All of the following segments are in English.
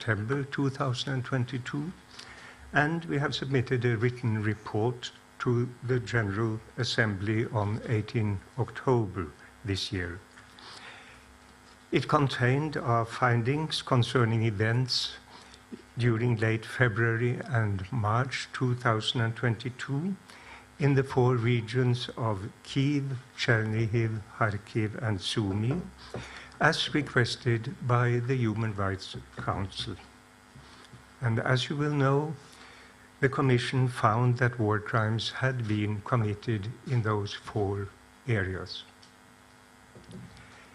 September 2022, and we have submitted a written report to the General Assembly on 18 October this year. It contained our findings concerning events during late February and March 2022 in the 4 regions of Kyiv, Chernihiv, Kharkiv, and Sumi, as requested by the Human Rights Council. And as you will know, the Commission found that war crimes had been committed in those 4 areas.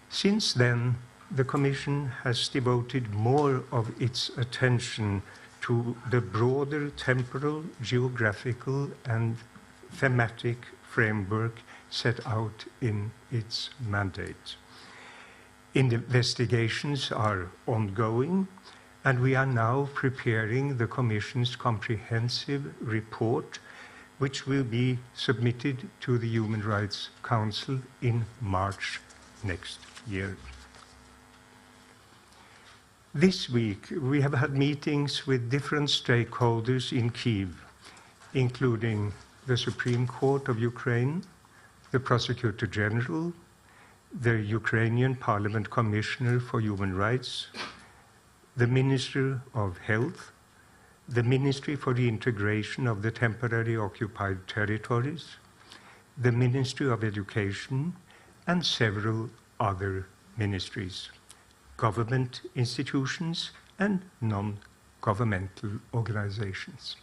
Since then, the Commission has devoted more of its attention to the broader temporal, geographical, and thematic framework set out in its mandate. Investigations are ongoing, and we are now preparing the Commission's comprehensive report, which will be submitted to the Human Rights Council in March next year. This week, we have had meetings with different stakeholders in Kyiv, including the Supreme Court of Ukraine, the Prosecutor General, the Ukrainian Parliament Commissioner for Human Rights, the Minister of Health, the Ministry for the Integration of the Temporarily Occupied Territories, the Ministry of Education, and several other ministries, government institutions, and non-governmental organizations.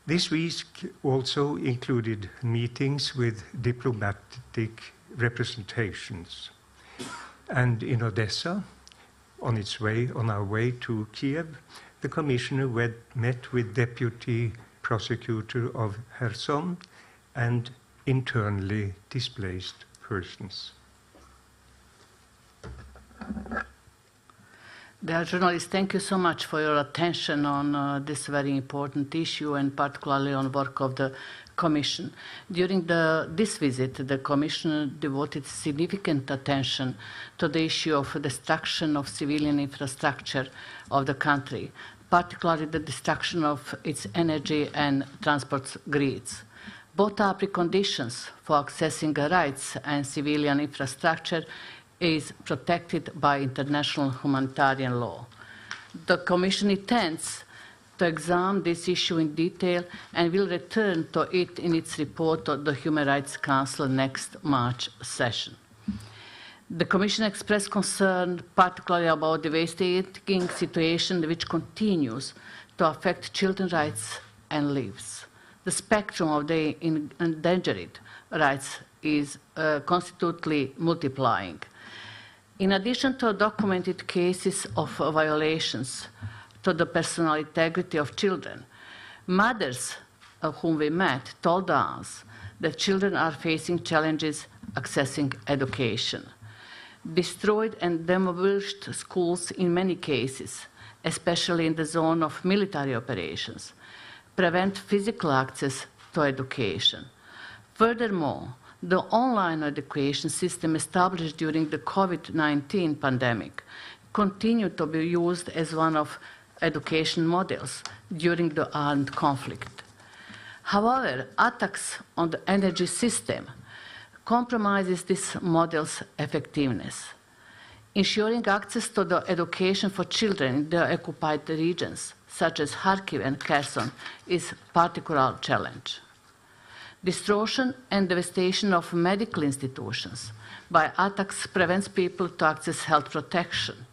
This week also included meetings with diplomatic representations. And in Odessa, on our way to Kiev, the Commissioner met with Deputy Prosecutor of Kherson and internally displaced persons. Dear journalists, thank you so much for your attention on this very important issue, and particularly on work of the Commission. During this visit, the Commission devoted significant attention to the issue of destruction of civilian infrastructure of the country, particularly the destruction of its energy and transport grids. Both are preconditions for accessing rights, and civilian infrastructure is protected by international humanitarian law. The Commission intends to examine this issue in detail and will return to it in its report to the Human Rights Council next March session. The Commission expressed concern particularly about the devastating situation which continues to affect children's rights and lives. The spectrum of the endangered rights is constantly multiplying. In addition to documented cases of violations to the personal integrity of children, mothers whom we met told us that children are facing challenges accessing education. Destroyed and demolished schools in many cases, especially in the zone of military operations, prevent physical access to education. Furthermore, the online education system established during the COVID-19 pandemic continued to be used as one of education models during the armed conflict. However, attacks on the energy system compromises this model's effectiveness. Ensuring access to the education for children in the occupied regions, such as Kharkiv and Kherson, is a particular challenge. Destruction and devastation of medical institutions by attacks prevents people to access health protection.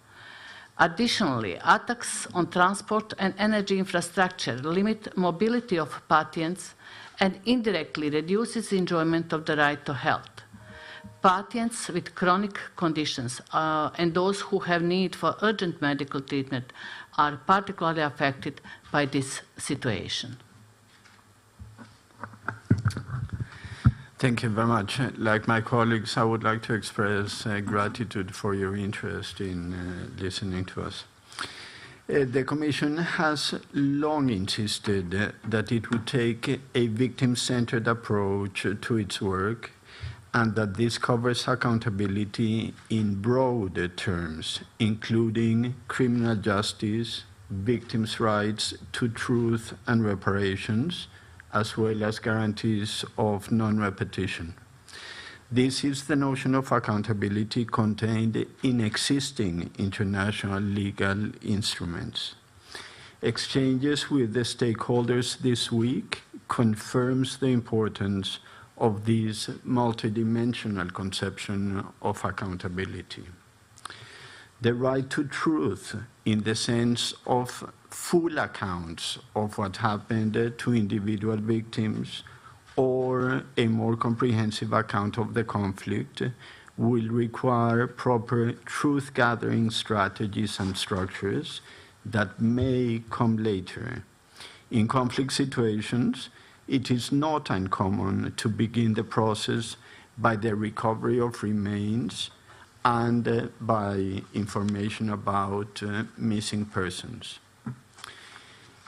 Additionally, attacks on transport and energy infrastructure limit mobility of patients and indirectly reduces enjoyment of the right to health. Patients with chronic conditions and those who have need for urgent medical treatment are particularly affected by this situation. Thank you very much. Like my colleagues, I would like to express gratitude for your interest in listening to us. The Commission has long insisted that it would take a victim-centered approach to its work and that this covers accountability in broader terms, including criminal justice, victims' rights to truth and reparations, as well as guarantees of non-repetition. This is the notion of accountability contained in existing international legal instruments. Exchanges with the stakeholders this week confirms the importance of this multidimensional conception of accountability. The right to truth in the sense of full accounts of what happened to individual victims or a more comprehensive account of the conflict will require proper truth-gathering strategies and structures that may come later. In conflict situations, it is not uncommon to begin the process by the recovery of remains and by information about missing persons.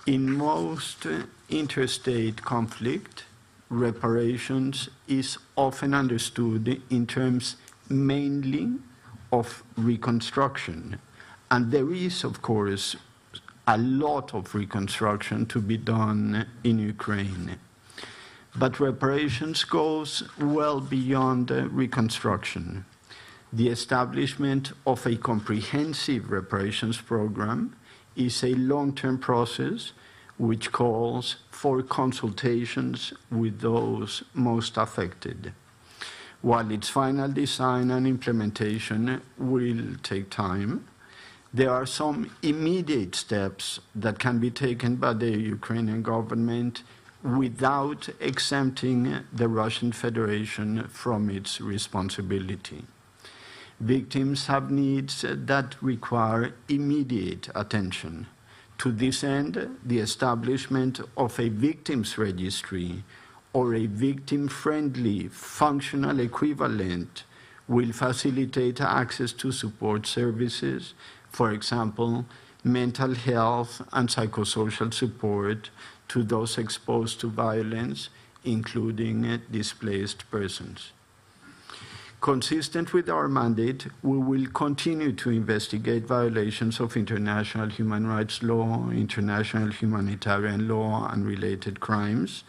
In most interstate conflict, reparations is often understood in terms mainly of reconstruction. And there is, of course, a lot of reconstruction to be done in Ukraine. But reparations goes well beyond reconstruction. The establishment of a comprehensive reparations program is a long-term process which calls for consultations with those most affected. While its final design and implementation will take time, there are some immediate steps that can be taken by the Ukrainian government without exempting the Russian Federation from its responsibility. Victims have needs that require immediate attention. To this end, the establishment of a victims registry or a victim-friendly functional equivalent will facilitate access to support services, for example, mental health and psychosocial support to those exposed to violence, including displaced persons. Consistent with our mandate, we will continue to investigate violations of international human rights law, international humanitarian law, and related crimes,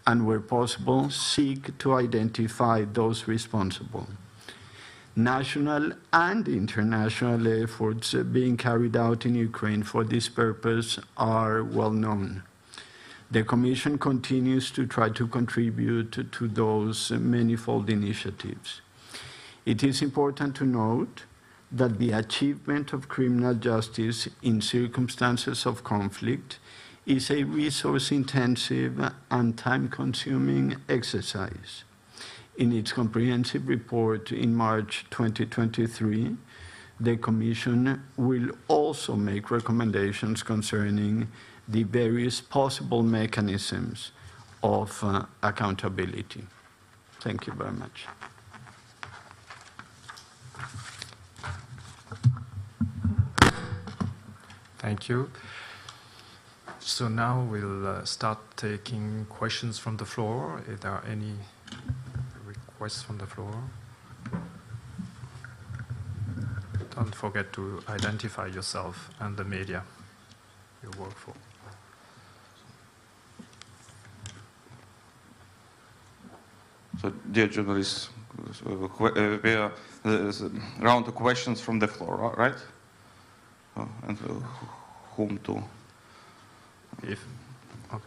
and where possible, seek to identify those responsible. National and international efforts being carried out in Ukraine for this purpose are well known. The Commission continues to try to contribute to those manifold initiatives. It is important to note that the achievement of criminal justice in circumstances of conflict is a resource-intensive and time-consuming exercise. In its comprehensive report in March 2023, the Commission will also make recommendations concerning the various possible mechanisms of accountability. Thank you very much. Thank you. So now we'll start taking questions from the floor. If there are any requests from the floor. Don't forget to identify yourself and the media you work for. So, dear journalists, we are round of questions from the floor, right? And whom to? If, okay.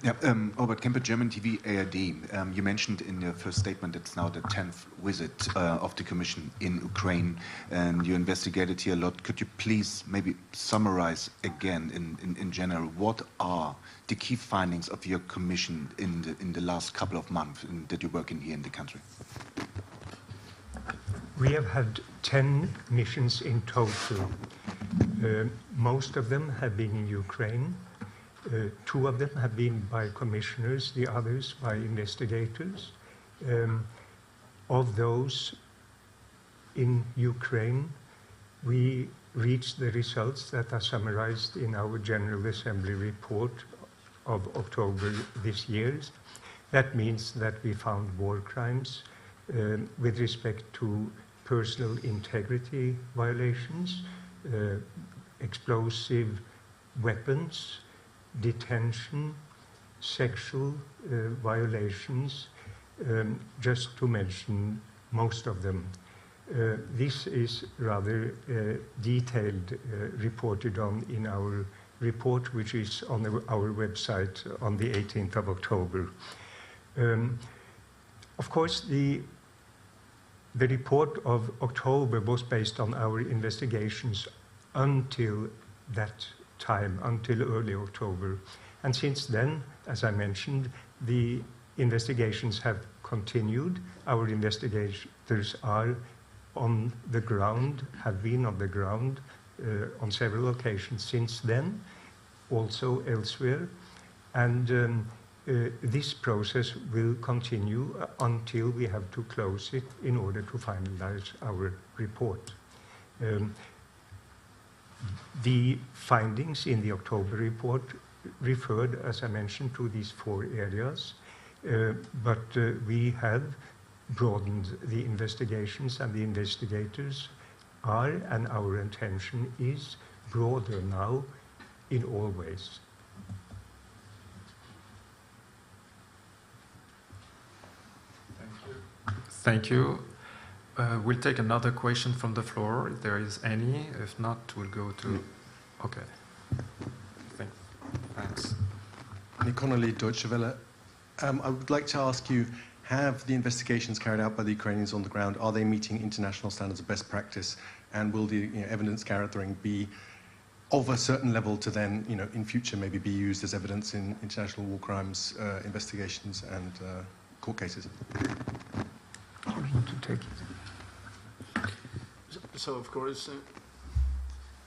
Yeah, Robert Kemper, German TV, ARD. You mentioned in your first statement it's now the 10th visit of the Commission in Ukraine, and you investigated here a lot. Could you please maybe summarize again, in general, what are the key findings of your Commission in the last couple of months that you're working here in the country? We have had 10 missions in total. Most of them have been in Ukraine. 2 of them have been by commissioners, the others by investigators. Of those in Ukraine, we reached the results that are summarized in our General Assembly report of October this year. That means that we found war crimes with respect to personal integrity violations, explosive weapons, detention, sexual violations, just to mention most of them. This is rather detailed, reported on in our report, which is on our website on the 18th of October. Of course, the report of October was based on our investigations until that time, until early October. And since then, as I mentioned, the investigations have continued. Our investigators are on the ground, have been on the ground on several occasions since then, also elsewhere. And this process will continue until we have to close it in order to finalize our report. The findings in the October report referred, as I mentioned, to these 4 areas, but we have broadened the investigations, and the investigators are, and our intention is, broader now in all ways. Thank you. We'll take another question from the floor, if there is any. If not, we'll go to... Okay. Thanks. Nick Connolly, Deutsche Welle. I would like to ask you, have the investigations carried out by the Ukrainians on the ground, are they meeting international standards of best practice? And will the evidence gathering be of a certain level to then, in future maybe be used as evidence in international war crimes investigations and court cases? To take it. So of course,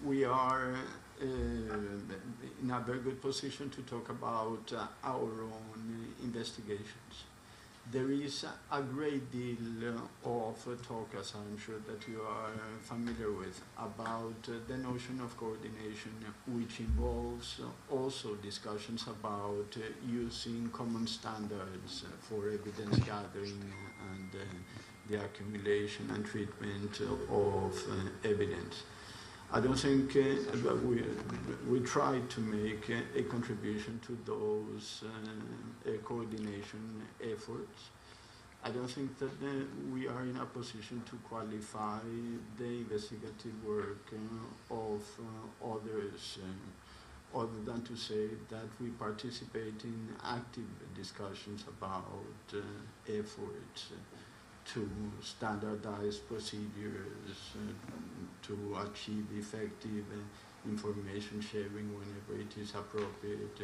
we are in a very good position to talk about our own investigations. There is a great deal of talk, as I'm sure that you are familiar with, about the notion of coordination, which involves also discussions about using common standards for evidence gathering and the accumulation and treatment of evidence. I don't think we try to make a contribution to those coordination efforts. I don't think that we are in a position to qualify the investigative work of others, other than to say that we participate in active discussions about efforts to standardize procedures, to achieve effective information sharing whenever it is appropriate,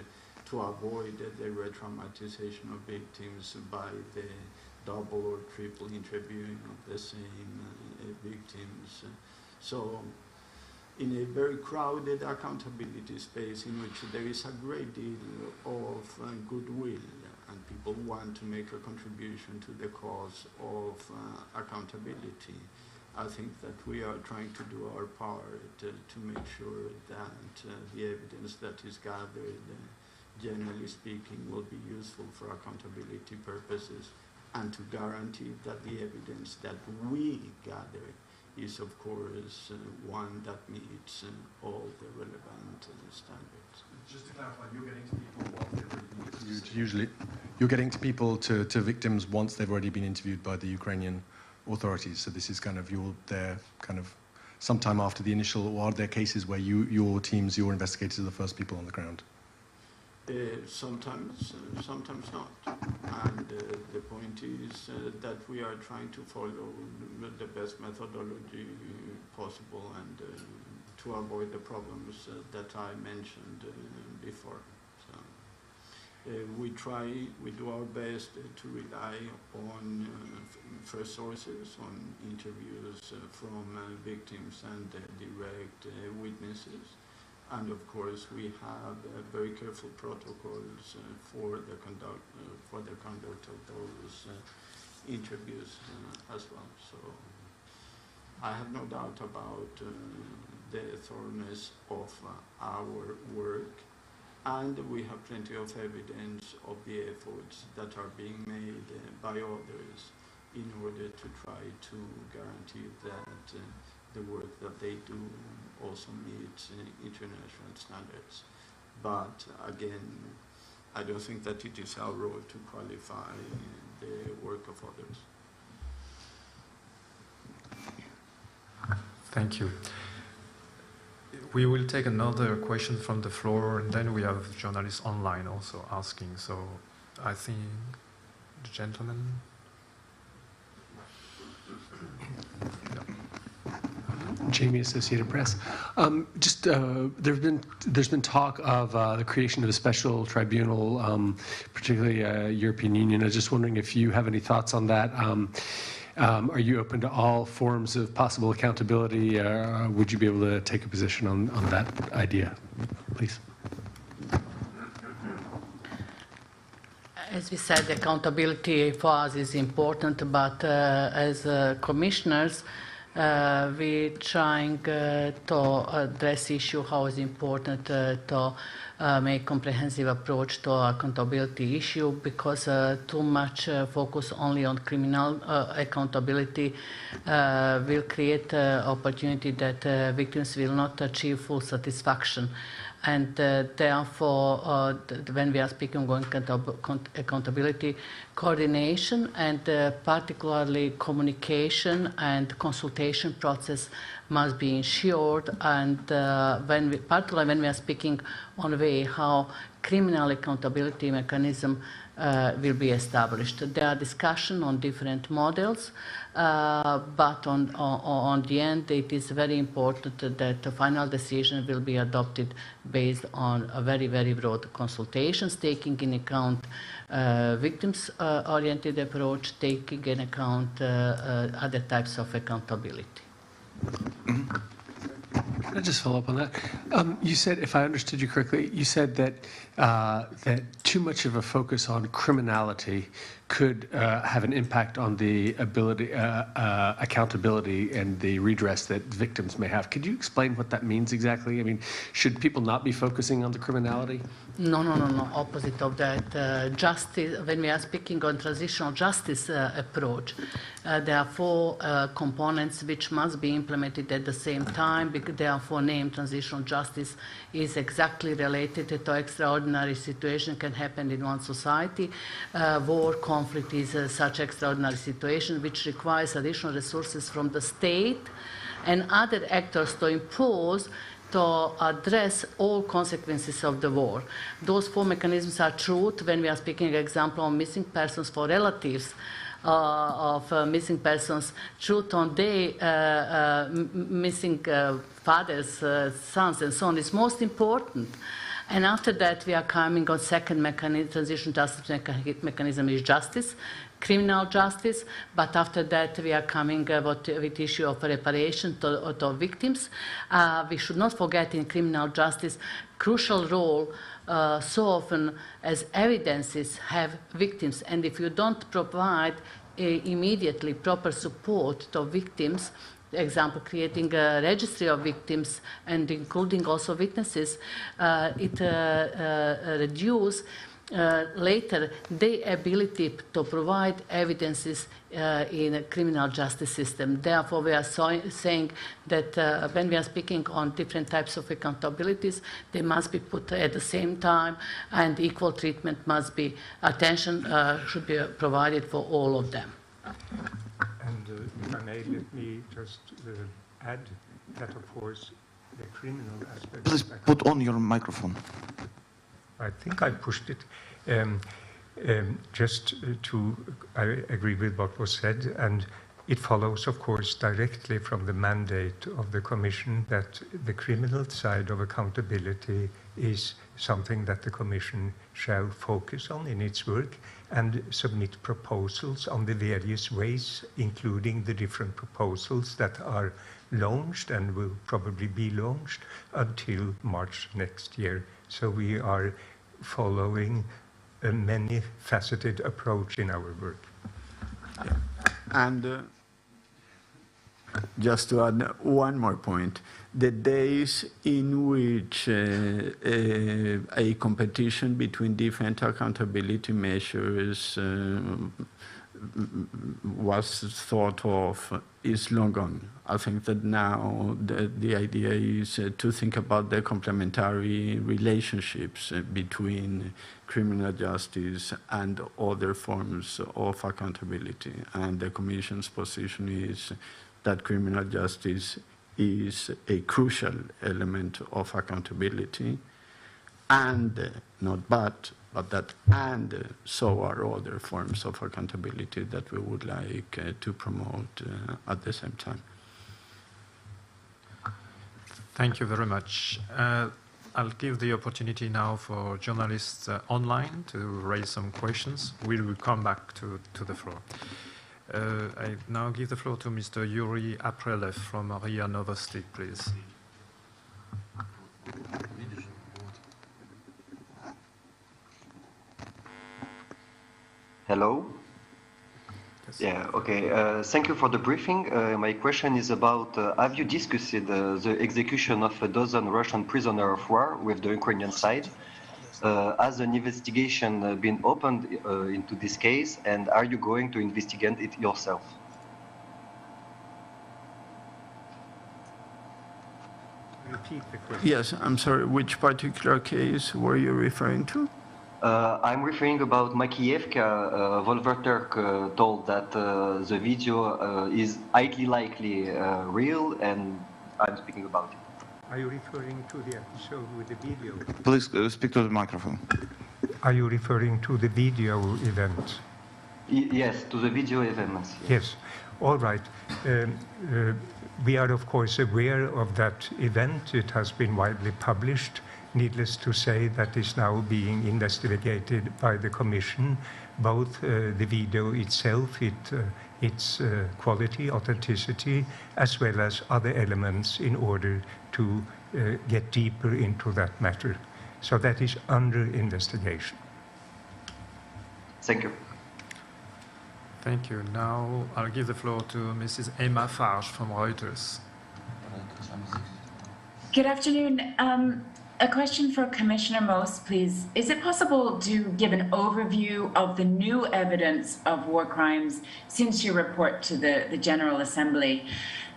to avoid the re-traumatization of victims by the double or triple interviewing of the same victims. So in a very crowded accountability space in which there is a great deal of goodwill and people want to make a contribution to the cause of accountability, I think that we are trying to do our part to make sure that the evidence that is gathered, generally speaking, will be useful for accountability purposes, and to guarantee that the evidence that we gather is, of course, one that meets all the relevant standards. Just to clarify, you're getting to people once they've already been interviewed. Usually, you're getting to people, to victims once they've already been interviewed by the Ukrainian authorities. So this is kind of there kind of sometime after the initial, or are there cases where your teams, your investigators are the first people on the ground? Sometimes not. And the point is that we are trying to follow the best methodology possible and to avoid the problems that I mentioned before. So we do our best to rely on first sources, on interviews from victims and direct witnesses. And of course, we have very careful protocols for the conduct of those interviews as well. So I have no doubt about the thoroughness of our work. And we have plenty of evidence of the efforts that are being made by others in order to try to guarantee that the work that they do also meets international standards. But again, I don't think that it is our role to qualify the work of others. Thank you. We will take another question from the floor, and then we have journalists online also asking. So I think the gentleman. Jamie, Associated Press. There's been talk of the creation of a special tribunal, particularly European Union. I was just wondering if you have any thoughts on that. Are you open to all forms of possible accountability? Would you be able to take a position on that idea, please? As we said, accountability for us is important, but as commissioners, we're trying to address issue how is important to make comprehensive approach to accountability issue, because too much focus only on criminal accountability will create opportunity that victims will not achieve full satisfaction. And therefore, when we are speaking on accountability, coordination and particularly communication and consultation process must be ensured. And particularly when we are speaking on the way how criminal accountability mechanism will be established. There are discussions on different models, but on the end, it is very important that the final decision will be adopted based on a very, very broad consultations, taking in account victims-oriented approach, taking in account other types of accountability. Can I just follow up on that? You said, if I understood you correctly, you said that that too much of a focus on criminality could have an impact on the ability, accountability and the redress that victims may have. Could you explain what that means exactly? I mean, should people not be focusing on the criminality? No. Opposite of that. Justice, when we are speaking on transitional justice approach, there are four components which must be implemented at the same time, because therefore named transitional justice is exactly related to extraordinary situation can happen in one society. War, conflict is such extraordinary situation which requires additional resources from the state and other actors to impose to address all consequences of the war. Those four mechanisms are truth when we are speaking, example, on missing persons for relatives of missing persons, truth on their missing fathers, sons, and so on is most important. And after that, we are coming on second mechanism, transition justice mechanism is justice, criminal justice, but after that we are coming with issue of reparation to victims. We should not forget in criminal justice, crucial role so often as evidences have victims, and if you don't provide immediately proper support to victims, example, creating a registry of victims and including also witnesses, it reduces later the ability to provide evidences in a criminal justice system. Therefore, we are saying that when we are speaking on different types of accountabilities, they must be put at the same time, and equal treatment must be, attention should be provided for all of them. And if I may, let me just add that, of course, the criminal aspect... Please put on your microphone. I think I pushed it. I agree with what was said, and it follows, of course, directly from the mandate of the Commission that the criminal side of accountability is something that the Commission shall focus on in its work and submit proposals on the various ways, including the different proposals that are launched and will probably be launched until March next year. So we are following a many-faceted approach in our work. And just to add one more point, the days in which a competition between different accountability measures was thought of is long gone. I think that now the idea is to think about the complementary relationships between criminal justice and other forms of accountability. And the Commission's position is that criminal justice is a crucial element of accountability, and not but that, and so are other forms of accountability that we would like to promote at the same time. Thank you very much. I'll give the opportunity now for journalists online to raise some questions. We will come back to the floor. I now give the floor to Mr. Yuri Aprelev from RIA Novosti, please. Hello? Yes. Yeah, okay. Thank you for the briefing. My question is about, have you discussed the execution of a dozen Russian prisoners of war with the Ukrainian side? Has an investigation been opened into this case, and are you going to investigate it yourself? Repeat the question. Yes, I'm sorry, which particular case were you referring to? I'm referring about Makievka. Volver Turk told that the video is highly likely real, and I'm speaking about it. Are you referring to the episode with the video? Please speak to the microphone. Are you referring to the video event? Yes, to the video events. Yes. All right. We are, of course, aware of that event. It has been widely published. Needless to say, that is now being investigated by the Commission, both the video itself, its quality, authenticity, as well as other elements in order to get deeper into that matter. So that is under investigation. Thank you. Thank you. Now I'll give the floor to Mrs. Emma Farge from Reuters. Good afternoon. A question for Commissioner Most, please. Is it possible to give an overview of the new evidence of war crimes since your report to the General Assembly?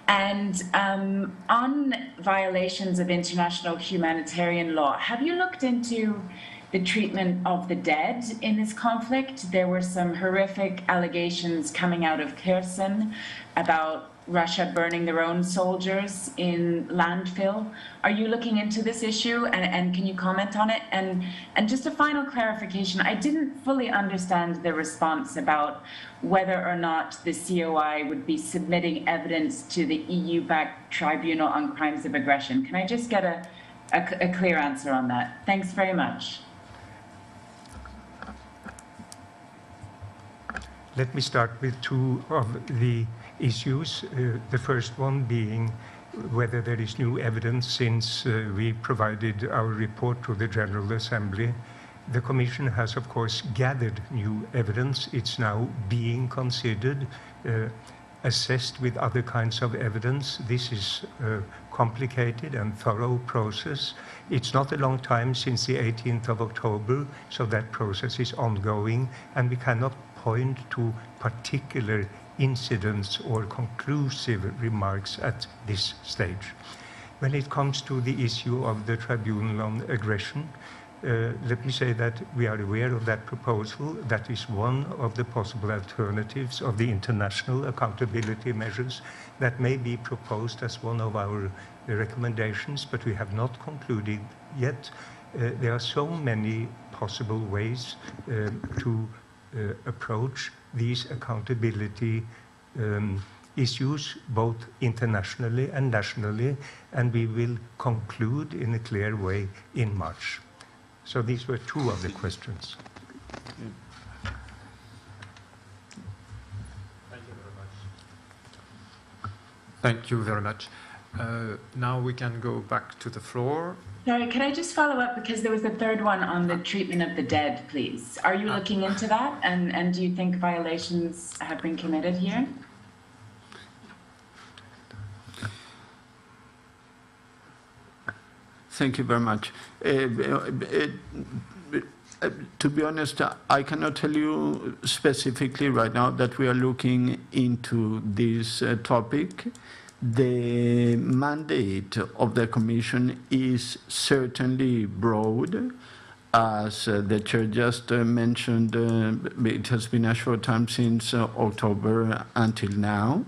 And on violations of international humanitarian law, have you looked into the treatment of the dead in this conflict? There were some horrific allegations coming out of Kherson about Russia burning their own soldiers in landfill. Are you looking into this issue, and can you comment on it? And just a final clarification, I didn't fully understand the response about whether or not the COI would be submitting evidence to the EU-backed Tribunal on Crimes of Aggression. Can I just get a clear answer on that? Thanks very much. Let me start with two of the issues. The first one being whether there is new evidence since we provided our report to the General Assembly. The Commission has, of course, gathered new evidence. It's now being considered, assessed with other kinds of evidence. This is a complicated and thorough process. It's not a long time since the 18th of October, so that process is ongoing, and we cannot point to particular incidents or conclusive remarks at this stage. When it comes to the issue of the Tribunal on Aggression, let me say that we are aware of that proposal. That is one of the possible alternatives of the international accountability measures that may be proposed as one of our recommendations, but we have not concluded yet. There are so many possible ways to approach these accountability issues, both internationally and nationally, and we will conclude in a clear way in March. So these were two of the questions. Thank you very much. Now we can go back to the floor. Sorry, could I just follow up, because there was a third one on the treatment of the dead, please. Are you looking into that, and do you think violations have been committed here? Thank you very much. To be honest, I cannot tell you specifically right now that we are looking into this topic. The mandate of the Commission is certainly broad. As the Chair just mentioned, it has been a short time since October until now.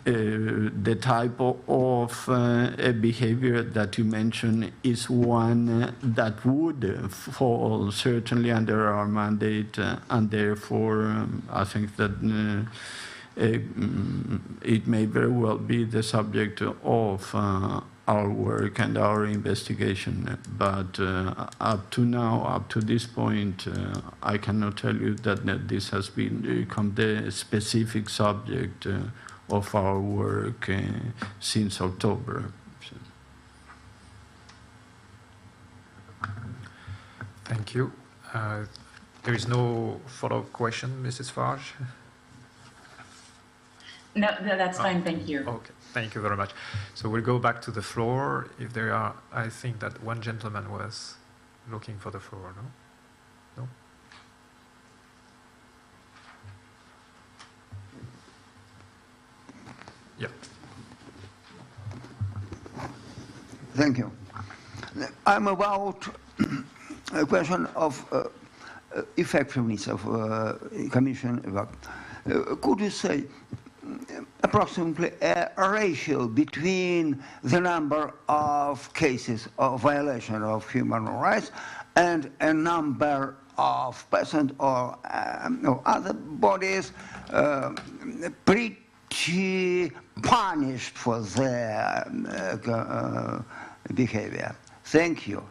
The type of behavior that you mentioned is one that would fall certainly under our mandate, and therefore I think that it may very well be the subject of our work and our investigation. But up to now, up to this point, I cannot tell you that this has become the specific subject of our work since October. Thank you. There is no follow-up question, Mrs. Farge? No, that's fine, thank you. Okay, thank you very much. So we'll go back to the floor. If there are, I think that one gentleman was looking for the floor, no? No? Yeah. Thank you. I'm about a question of effectiveness of Commission work. Could you say approximately a ratio between the number of cases of violation of human rights and a number of persons or other bodies pretty punished for their behavior? Thank you.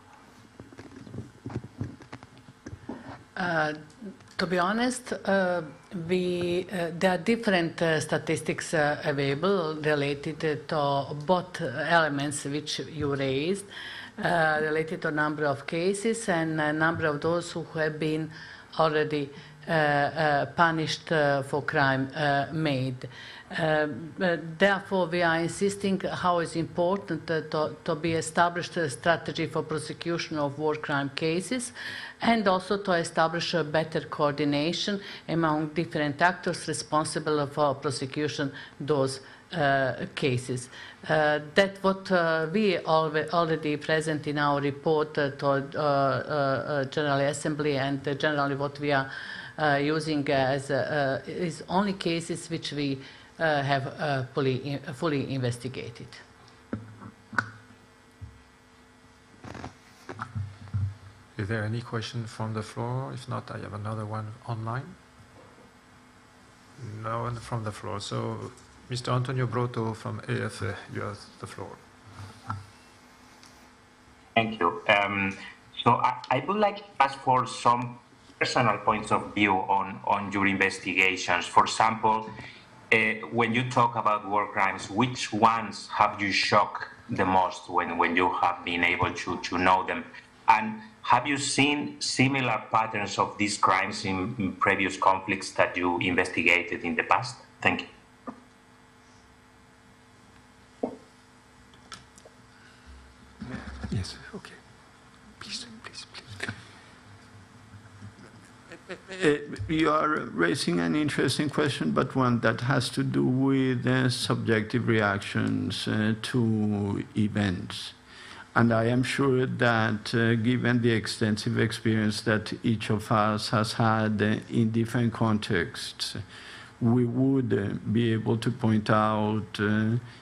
To be honest, there are different statistics available related to both elements which you raised, related to number of cases and number of those who have been already punished for crime made. Therefore, we are insisting how it's important to be established a strategy for prosecution of war crime cases, and also to establish a better coordination among different actors responsible for prosecution those cases. That's what we already present in our report to General Assembly, and generally what we are using as is only cases which we have fully investigated. Is there any question from the floor? If not, I have another one online. No one from the floor. So, Mr. Antonio Broto from AFE, you have the floor. Thank you. So I would like to ask for some personal points of view on your investigations. For example, when you talk about war crimes, which ones have you shocked the most when you have been able to know them? And have you seen similar patterns of these crimes in previous conflicts that you investigated in the past? Thank you. Yes, okay. Please. You are raising an interesting question, but one that has to do with subjective reactions to events. And I am sure that given the extensive experience that each of us has had in different contexts, we would be able to point out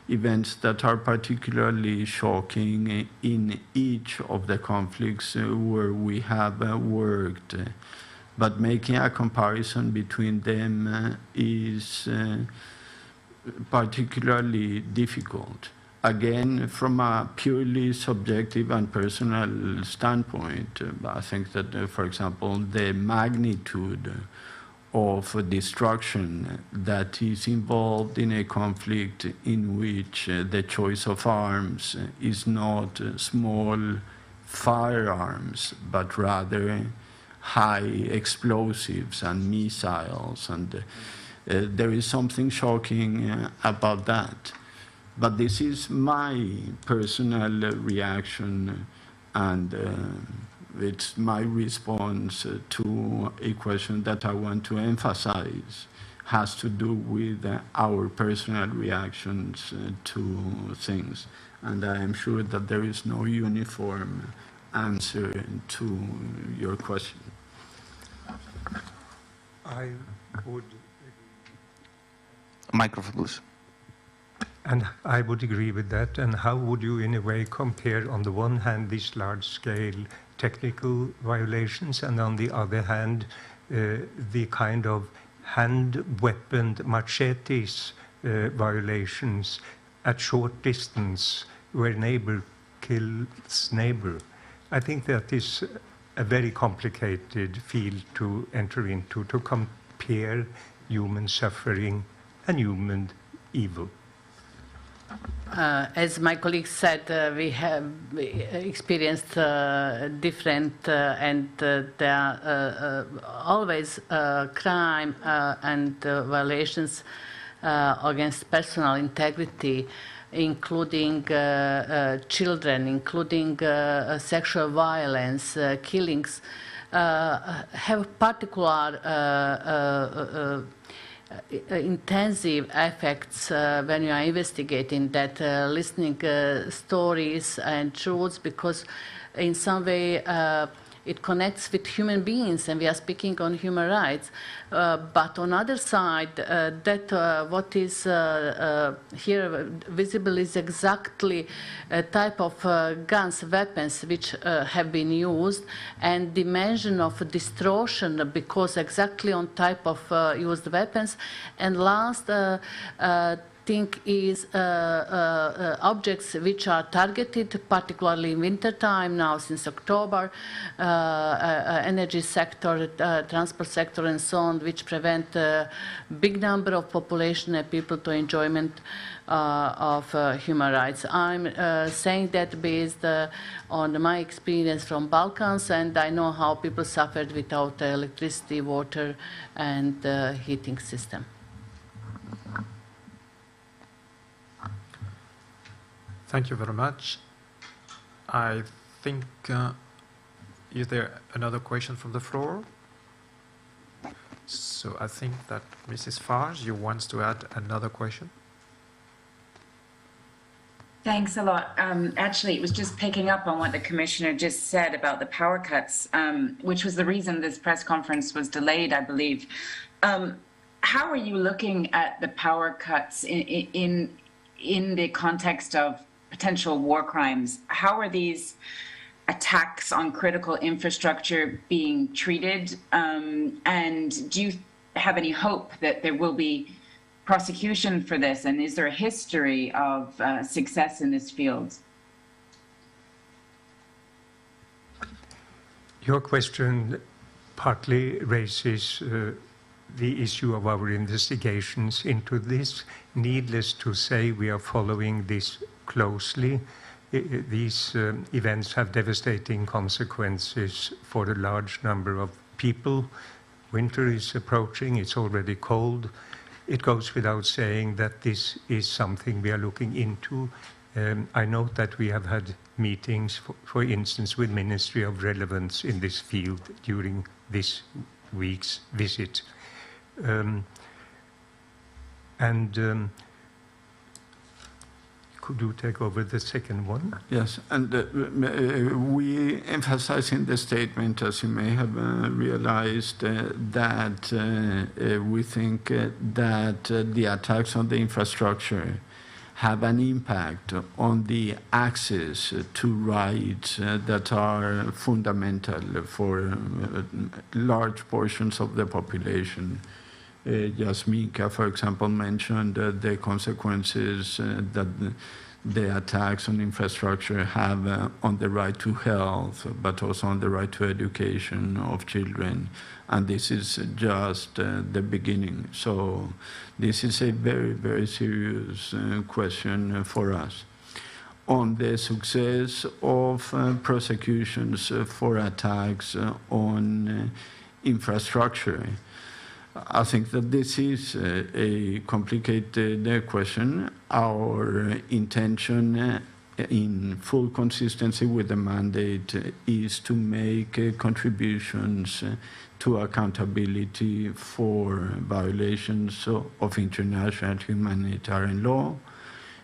events that are particularly shocking in each of the conflicts where we have worked. But making a comparison between them is particularly difficult. Again, from a purely subjective and personal standpoint, I think that, for example, the magnitude of destruction that is involved in a conflict in which the choice of arms is not small firearms, but rather high explosives and missiles, and there is something shocking about that. But this is my personal reaction, and it's my response to a question that I want to emphasize, has to do with our personal reactions to things. And I am sure that there is no uniform answer to your question. I would... Microphone, please. And I would agree with that. And how would you, in a way, compare, on the one hand, these large-scale technical violations, and on the other hand, the kind of hand-weaponed machetes violations at short distance, where neighbor kills neighbor? I think that is a very complicated field to enter into, to compare human suffering and human evil. As my colleague said, we have experienced different and there are always crime and violations against personal integrity, including children, including sexual violence, killings, have particular intensive effects when you are investigating that, listening stories and truths, because in some way it connects with human beings, and we are speaking on human rights. But on the other side, that what is here visible is exactly a type of guns, weapons which have been used, and dimension of distortion because exactly on type of used weapons. And last thing is objects which are targeted, particularly in winter time now since October, energy sector, transport sector and so on, which prevent a big number of population and people to enjoyment of human rights. I'm saying that based on my experience from Balkans, and I know how people suffered without electricity, water and heating system. Thank you very much. I think, is there another question from the floor? So I think that Mrs. Farge, you want to add another question? Thanks a lot. Actually, it was just picking up on what the Commissioner just said about the power cuts, which was the reason this press conference was delayed, I believe. How are you looking at the power cuts in the context of potential war crimes? How are these attacks on critical infrastructure being treated? And do you have any hope that there will be prosecution for this? And is there a history of success in this field? Your question partly raises the issue of our investigations into this. Needless to say, we are following this closely. These events have devastating consequences for a large number of people. Winter is approaching, it's already cold. It goes without saying that this is something we are looking into. I note that we have had meetings, for instance, with Ministry of Relevance in this field during this week's visit. Could you take over the second one? Yes, and we emphasize in the statement, as you may have realized, that we think that the attacks on the infrastructure have an impact on the access to rights that are fundamental for large portions of the population. Jasminka, for example, mentioned the consequences that the attacks on infrastructure have on the right to health, but also on the right to education of children. And this is just the beginning. So this is a very, very serious question for us. On the success of prosecutions for attacks on infrastructure, I think that this is a complicated question. Our intention in full consistency with the mandate is to make contributions to accountability for violations of international humanitarian law.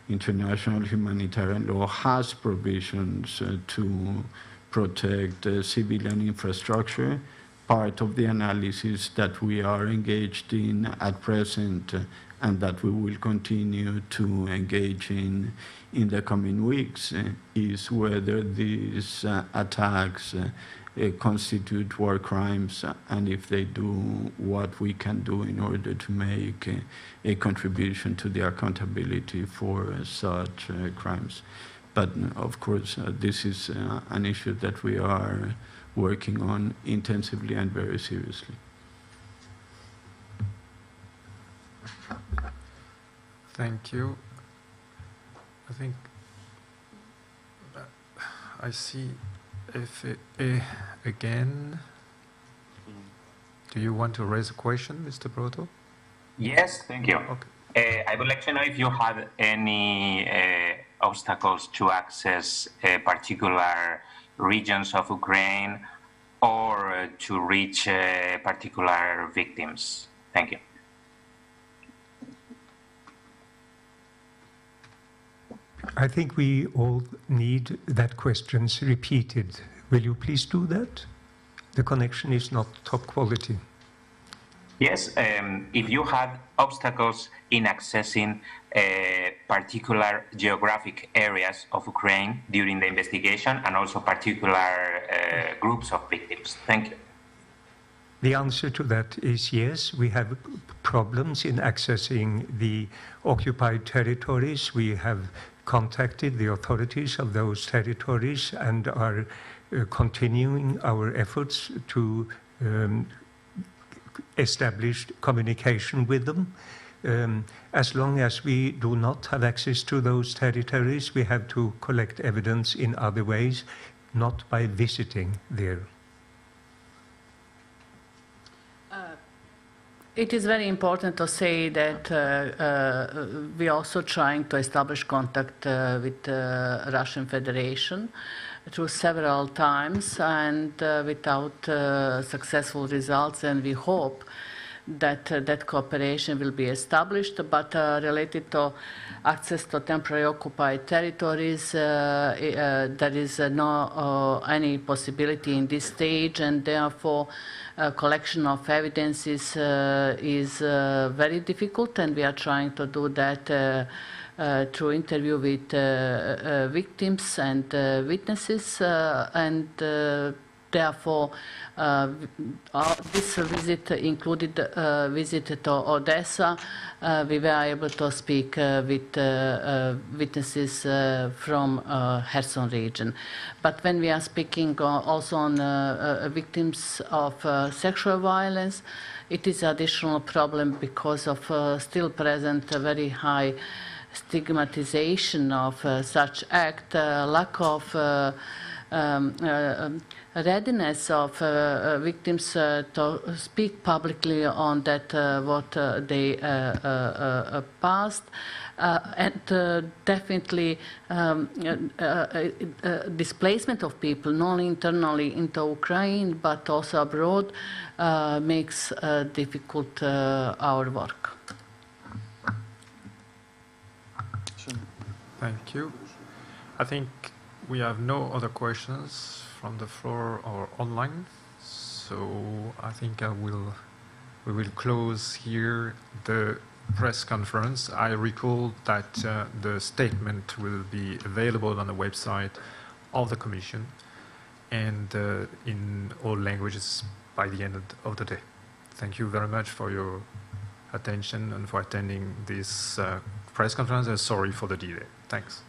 International humanitarian law has provisions to protect civilian infrastructure. Part of the analysis that we are engaged in at present and that we will continue to engage in the coming weeks is whether these attacks constitute war crimes, and if they do, what we can do in order to make a contribution to the accountability for such crimes. But of course, this is an issue that we are working on intensively and very seriously. Thank you. I think I see FAA again. Do you want to raise a question, Mr. Broto? Yes, thank you. Okay. I would like to know if you had any obstacles to access particular regions of Ukraine or to reach particular victims. Thank you. I think we all need that questions repeated. Will you please do that? The connection is not top quality. Yes, if you had obstacles in accessing particular geographic areas of Ukraine during the investigation and also particular groups of victims. Thank you. The answer to that is yes. We have problems in accessing the occupied territories. We have contacted the authorities of those territories and are continuing our efforts to establish communication with them. As long as we do not have access to those territories, we have to collect evidence in other ways, not by visiting there. It is very important to say that we are also trying to establish contact with Russian Federation through several times and without successful results, and we hope that that cooperation will be established, but related to access to temporary occupied territories, there is no any possibility in this stage, and therefore collection of evidences is very difficult, and we are trying to do that through interview with victims and witnesses, and therefore this visit included a visit to Odessa. We were able to speak with witnesses from Kherson region. But when we are speaking also on victims of sexual violence, it is an additional problem because of still present very high stigmatization of such act, lack of readiness of victims to speak publicly on that what they passed, and definitely displacement of people not only internally into Ukraine but also abroad makes difficult our work. Thank you. I think we have no other questions from the floor or online, so I think we will close here the press conference. I recall that the statement will be available on the website of the Commission and in all languages by the end of the day. Thank you very much for your attention and for attending this press conference, and sorry for the delay. Thanks.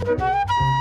you.